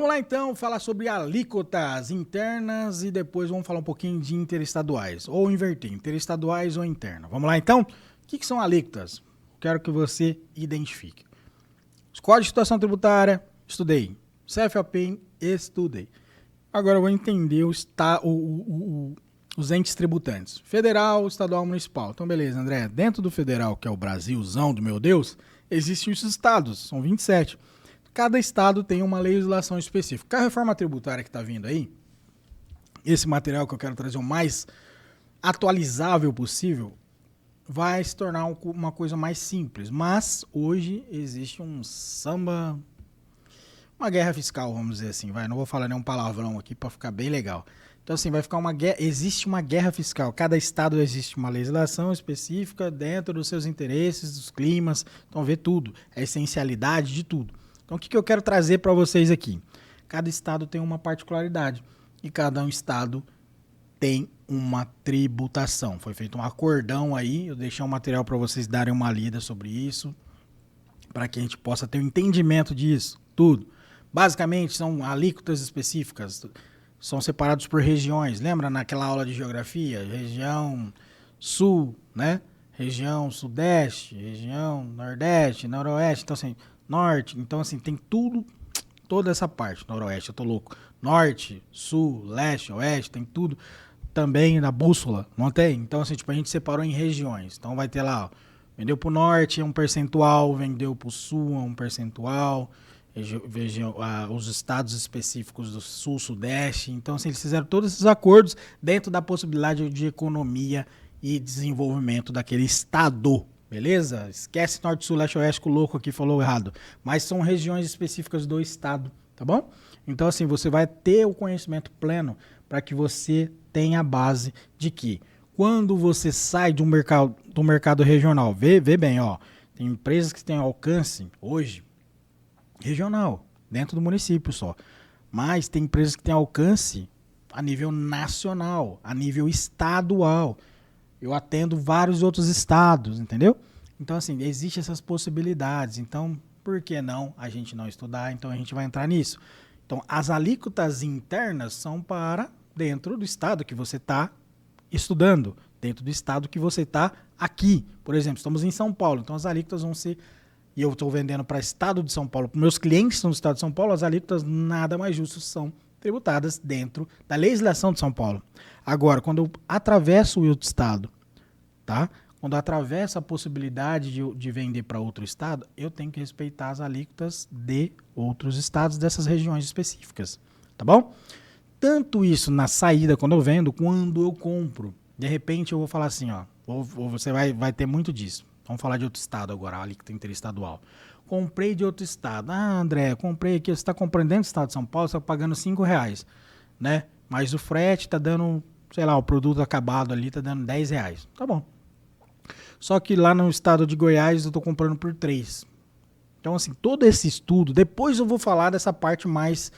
Vamos lá então falar sobre alíquotas internas e depois vamos falar um pouquinho de interestaduais, ou inverter, interestaduais ou interna. Vamos lá então? O que são alíquotas? Quero que você identifique. Os códigos de situação tributária, estudei. CFAP, estudei. Agora eu vou entender os entes tributantes. Federal, estadual, municipal. Então beleza, André. Dentro do federal, que é o Brasilzão do meu Deus, existem os estados, são 27. Cada estado tem uma legislação específica. A reforma tributária que está vindo aí, esse material que eu quero trazer o mais atualizável possível, vai se tornar uma coisa mais simples. Mas hoje existe um samba, uma guerra fiscal, vamos dizer assim. Não vou falar nenhum palavrão aqui para ficar bem legal. Então assim, vai ficar uma guerra, existe uma guerra fiscal. Cada estado existe uma legislação específica dentro dos seus interesses, dos climas. Então vê tudo, a essencialidade de tudo. Então, o que eu quero trazer para vocês aqui? Cada estado tem uma particularidade e cada um estado tem uma tributação. Foi feito um acordão aí, eu deixei um material para vocês darem uma lida sobre isso, para que a gente possa ter um entendimento disso, tudo. Basicamente, são alíquotas específicas, são separados por regiões. Lembra naquela aula de geografia? Região sul, né? Região sudeste, região nordeste, noroeste, então assim... Norte, então assim, tem tudo, toda essa parte, noroeste, eu tô louco, norte, sul, leste, oeste, tem tudo também na bússola, não tem? Então assim, tipo, a gente separou em regiões, então vai ter lá, ó, vendeu pro norte é um percentual, vendeu pro sul é um percentual, os estados específicos do sul, sudeste, então assim, eles fizeram todos esses acordos dentro da possibilidade de economia e desenvolvimento daquele estado. Beleza? Esquece norte, sul, leste, oeste, que o louco aqui falou errado. Mas são regiões específicas do estado, tá bom? Então, assim, você vai ter o conhecimento pleno para que você tenha a base de que quando você sai do mercado regional, vê bem, ó, tem empresas que têm alcance hoje regional, dentro do município só. Mas tem empresas que têm alcance a nível nacional, a nível estadual. Eu atendo vários outros estados, entendeu? Então, assim, existem essas possibilidades. Então, por que não a gente não estudar? Então, a gente vai entrar nisso. Então, as alíquotas internas são para dentro do estado que você está estudando, dentro do estado que você está aqui. Por exemplo, estamos em São Paulo, então as alíquotas vão ser... E eu estou vendendo para o estado de São Paulo, para meus clientes que são do estado de São Paulo, as alíquotas nada mais justas são tributadas dentro da legislação de São Paulo. Agora, quando eu atravesso o outro estado, tá? Quando eu atravesso a possibilidade de vender para outro estado, eu tenho que respeitar as alíquotas de outros estados dessas regiões específicas, tá bom? Tanto isso na saída, quando eu vendo, quando eu compro. De repente eu vou falar assim, ó, ou você vai ter muito disso. Vamos falar de outro estado agora, a alíquota interestadual. Comprei de outro estado. Ah, André, comprei aqui. Você está comprando dentro do estado de São Paulo, você está pagando R$5, né? Mas o frete está dando, sei lá, o produto acabado ali está dando R$10. Tá bom. Só que lá no estado de Goiás eu estou comprando por 3. Então, assim, todo esse estudo, depois eu vou falar dessa parte mais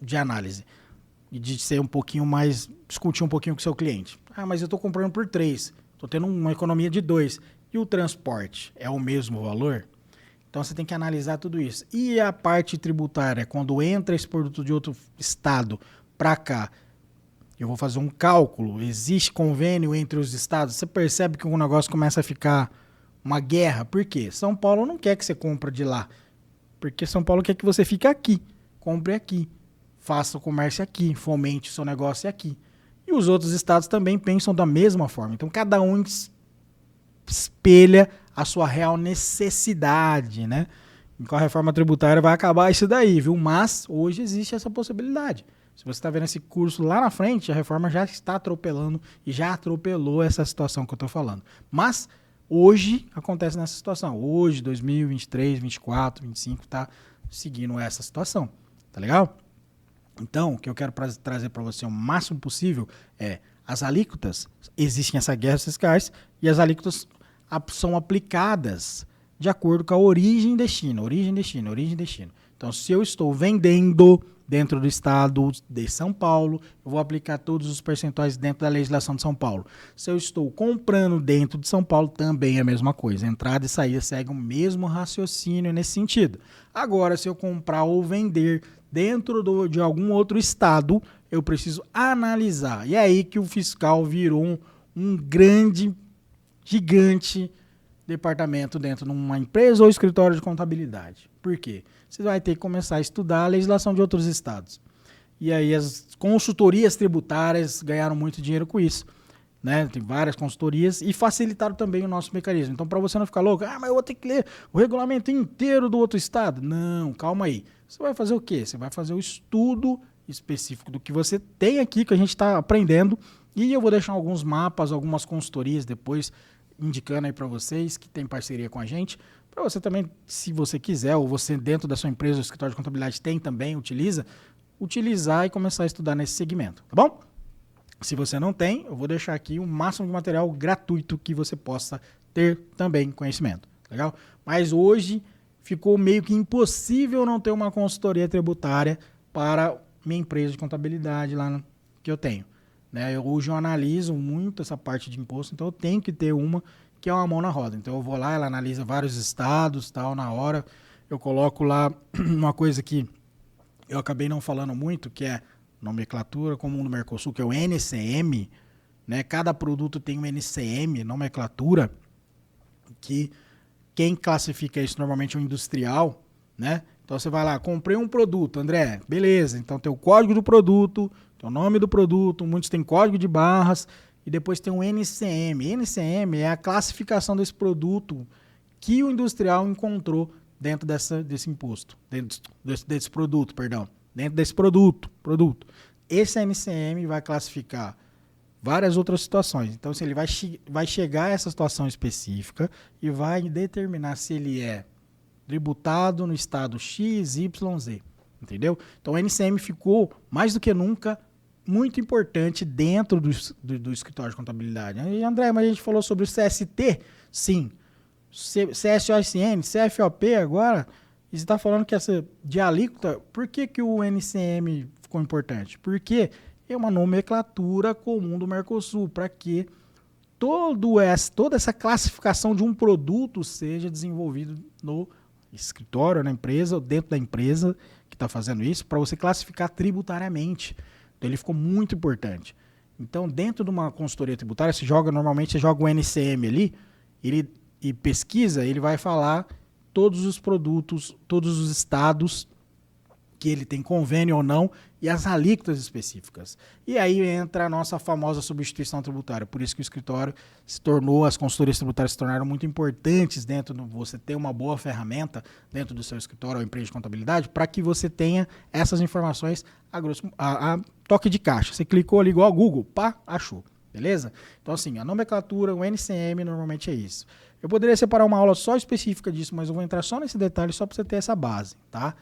de análise. E de ser um pouquinho mais, discutir um pouquinho com o seu cliente. Ah, mas eu estou comprando por 3. Estou tendo uma economia de 2. E o transporte é o mesmo valor? Então você tem que analisar tudo isso. E a parte tributária, quando entra esse produto de outro estado para cá, eu vou fazer um cálculo, existe convênio entre os estados, você percebe que o negócio começa a ficar uma guerra. Por quê? São Paulo não quer que você compre de lá, porque São Paulo quer que você fique aqui, compre aqui, faça o comércio aqui, fomente o seu negócio aqui. E os outros estados também pensam da mesma forma. Então cada um espelha a sua real necessidade, né? E com a reforma tributária vai acabar isso daí, viu? Mas hoje existe essa possibilidade. Se você está vendo esse curso lá na frente, a reforma já está atropelando e já atropelou essa situação que eu estou falando. Mas hoje acontece nessa situação. Hoje, 2023, 2024, 2025, está seguindo essa situação. Tá legal? Então, o que eu quero trazer para você o máximo possível é as alíquotas. Existem essas guerras fiscais e as alíquotas são aplicadas de acordo com a origem e destino. Origem e destino, origem e destino. Então, se eu estou vendendo dentro do estado de São Paulo, eu vou aplicar todos os percentuais dentro da legislação de São Paulo. Se eu estou comprando dentro de São Paulo, também é a mesma coisa. Entrada e saída seguem o mesmo raciocínio nesse sentido. Agora, se eu comprar ou vender dentro de algum outro estado, eu preciso analisar. E é aí que o fiscal virou um grande, gigante departamento dentro de uma empresa ou escritório de contabilidade. Por quê? Você vai ter que começar a estudar a legislação de outros estados. E aí as consultorias tributárias ganharam muito dinheiro com isso. Né? Tem várias consultorias e facilitaram também o nosso mecanismo. Então, para você não ficar louco, mas eu vou ter que ler o regulamento inteiro do outro estado. Não, calma aí. Você vai fazer o quê? Você vai fazer o estudo específico do que você tem aqui, que a gente está aprendendo, e eu vou deixar alguns mapas, algumas consultorias depois, indicando aí para vocês que tem parceria com a gente, para você também, se você quiser, ou você dentro da sua empresa, o escritório de contabilidade tem também, utilizar e começar a estudar nesse segmento, tá bom? Se você não tem, eu vou deixar aqui o máximo de material gratuito que você possa ter também conhecimento, legal? Mas hoje ficou meio que impossível não ter uma consultoria tributária para minha empresa de contabilidade lá que eu tenho. Né? Hoje eu analiso muito essa parte de imposto, então eu tenho que ter uma que é uma mão na roda. Então eu vou lá, ela analisa vários estados, tal, na hora. Eu coloco lá uma coisa que eu acabei não falando muito, que é nomenclatura comum do Mercosul, que é o NCM. Né? Cada produto tem um NCM, nomenclatura, que quem classifica isso normalmente é o industrial, né? Então você vai lá, comprei um produto, André, beleza, então tem o código do produto, tem o nome do produto, muitos têm código de barras e depois tem o NCM. NCM é a classificação desse produto que o industrial encontrou dentro desse imposto, dentro desse produto, perdão, dentro desse produto. Esse NCM vai classificar várias outras situações. Então, se ele vai chegar a essa situação específica e vai determinar se ele é tributado no estado X, Y, Z. Entendeu? Então, o NCM ficou, mais do que nunca, muito importante dentro do escritório de contabilidade. E, André, mas a gente falou sobre o CST? Sim. CSOSN, CFOP agora, e você está falando que essa de alíquota, por que o NCM ficou importante? Porque é uma nomenclatura comum do Mercosul, para que toda essa classificação de um produto seja desenvolvido no escritório, na empresa, ou dentro da empresa que está fazendo isso, para você classificar tributariamente. Então ele ficou muito importante. Então, dentro de uma consultoria tributária, normalmente você joga o NCM ali, e pesquisa, ele vai falar todos os produtos, todos os estados que ele tem convênio ou não, e as alíquotas específicas. E aí entra a nossa famosa substituição tributária. Por isso que o escritório as consultorias tributárias se tornaram muito importantes dentro de você ter uma boa ferramenta dentro do seu escritório ou empresa de contabilidade, para que você tenha essas informações a toque de caixa. Você clicou ali igual ao Google, pá, achou. Beleza? Então, assim, a nomenclatura, o NCM, normalmente é isso. Eu poderia separar uma aula só específica disso, mas eu vou entrar só nesse detalhe, só para você ter essa base, tá?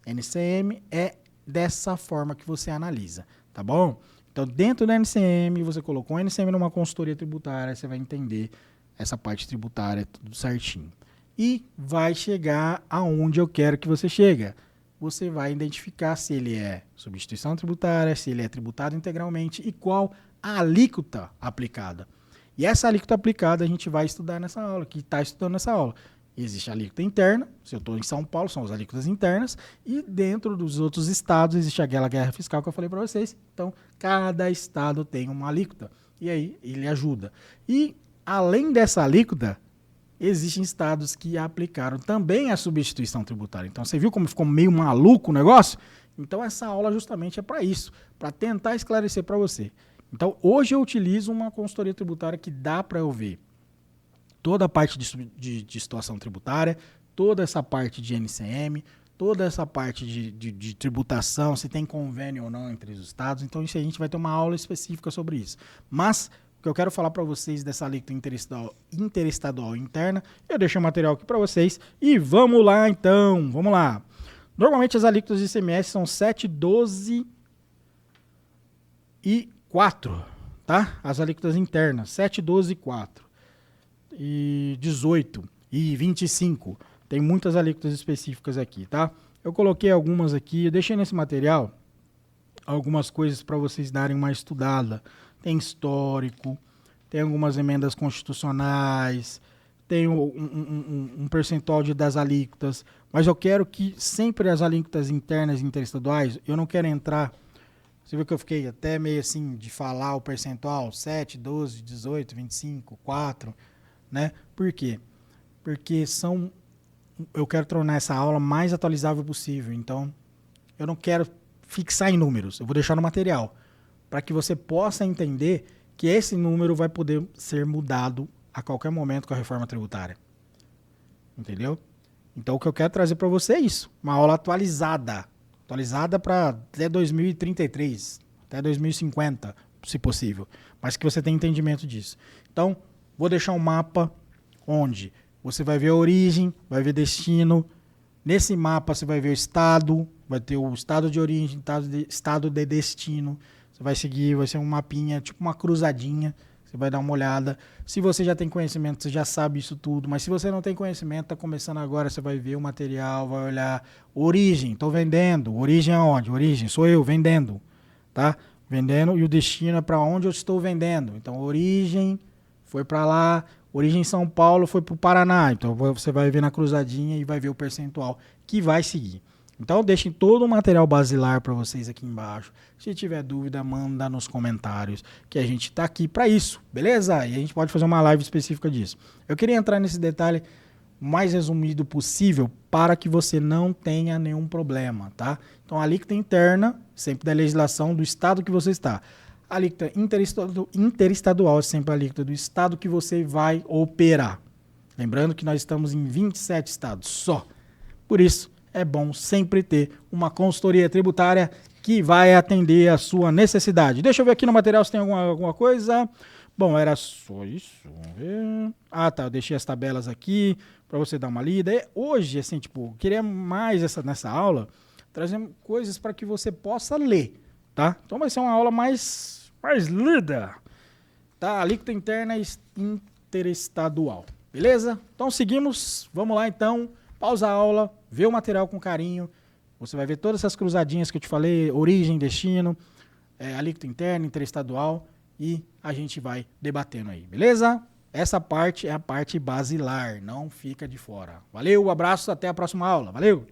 NCM é dessa forma que você analisa, tá bom? Então, dentro do NCM, você colocou o NCM numa consultoria tributária, você vai entender essa parte tributária tudo certinho. E vai chegar aonde eu quero que você chegue. Você vai identificar se ele é substituição tributária, se ele é tributado integralmente e qual a alíquota aplicada. E essa alíquota aplicada a gente vai estudar nessa aula, que está estudando nessa aula. Existe a alíquota interna, se eu estou em São Paulo, são as alíquotas internas, e dentro dos outros estados existe aquela guerra fiscal que eu falei para vocês. Então, cada estado tem uma alíquota, e aí ele ajuda. E, além dessa alíquota, existem estados que aplicaram também a substituição tributária. Então, você viu como ficou meio maluco o negócio? Então, essa aula justamente é para isso, para tentar esclarecer para você. Então, hoje eu utilizo uma consultoria tributária que dá para eu ver toda a parte de situação tributária, toda essa parte de NCM, toda essa parte de tributação, se tem convênio ou não entre os estados. Então, isso a gente vai ter uma aula específica sobre isso. Mas, o que eu quero falar para vocês dessa alíquota interestadual interna, eu deixei o material aqui para vocês e vamos lá, então. Vamos lá. Normalmente, as alíquotas de ICMS são 7, 12 e 4, tá? As alíquotas internas, 7, 12 e 4. E 18 e 25. Tem muitas alíquotas específicas aqui, tá? Eu coloquei algumas aqui, eu deixei nesse material algumas coisas para vocês darem uma estudada. Tem histórico, tem algumas emendas constitucionais, tem um percentual das alíquotas, mas eu quero que sempre as alíquotas internas e interestaduais, eu não quero entrar. Você viu que eu fiquei até meio assim de falar o percentual 7, 12, 18, 25, 4, né? Por quê? Porque eu quero tornar essa aula mais atualizável possível. Então, eu não quero fixar em números, eu vou deixar no material, para que você possa entender que esse número vai poder ser mudado a qualquer momento com a reforma tributária. Entendeu? Então, o que eu quero trazer para você é isso, uma aula atualizada para até 2033, até 2050, se possível, mas que você tenha entendimento disso. Então, vou deixar um mapa onde você vai ver a origem, vai ver destino. Nesse mapa você vai ver o estado, vai ter o estado de origem, estado de destino. Você vai seguir, vai ser um mapinha, tipo uma cruzadinha. Você vai dar uma olhada. Se você já tem conhecimento, você já sabe isso tudo. Mas se você não tem conhecimento, está começando agora, você vai ver o material, vai olhar origem, estou vendendo. Origem aonde? Origem, sou eu vendendo, tá? Vendendo e o destino é para onde eu estou vendendo. Então, origem foi para lá, origem São Paulo foi para o Paraná. Então, você vai ver na cruzadinha e vai ver o percentual que vai seguir. Então, deixem todo o material basilar para vocês aqui embaixo. Se tiver dúvida, manda nos comentários, que a gente está aqui para isso, beleza? E a gente pode fazer uma live específica disso. Eu queria entrar nesse detalhe mais resumido possível para que você não tenha nenhum problema, tá? Então, a alíquota interna, sempre da legislação do estado que você está. A alíquota interestadual é sempre a alíquota do estado que você vai operar. Lembrando que nós estamos em 27 estados só. Por isso, é bom sempre ter uma consultoria tributária que vai atender a sua necessidade. Deixa eu ver aqui no material se tem alguma coisa. Bom, era só isso. Vamos ver. Ah, tá. Eu deixei as tabelas aqui para você dar uma lida. Hoje, assim, tipo, eu queria mais nessa aula trazer coisas para que você possa ler, tá? Então vai ser uma aula mais lida, tá? Alíquota interna e interestadual. Beleza? Então seguimos. Vamos lá, então. Pausa a aula, vê o material com carinho. Você vai ver todas essas cruzadinhas que eu te falei, origem, destino, alíquota interna, interestadual, e a gente vai debatendo aí, beleza? Essa parte é a parte basilar, não fica de fora. Valeu, abraço, até a próxima aula. Valeu!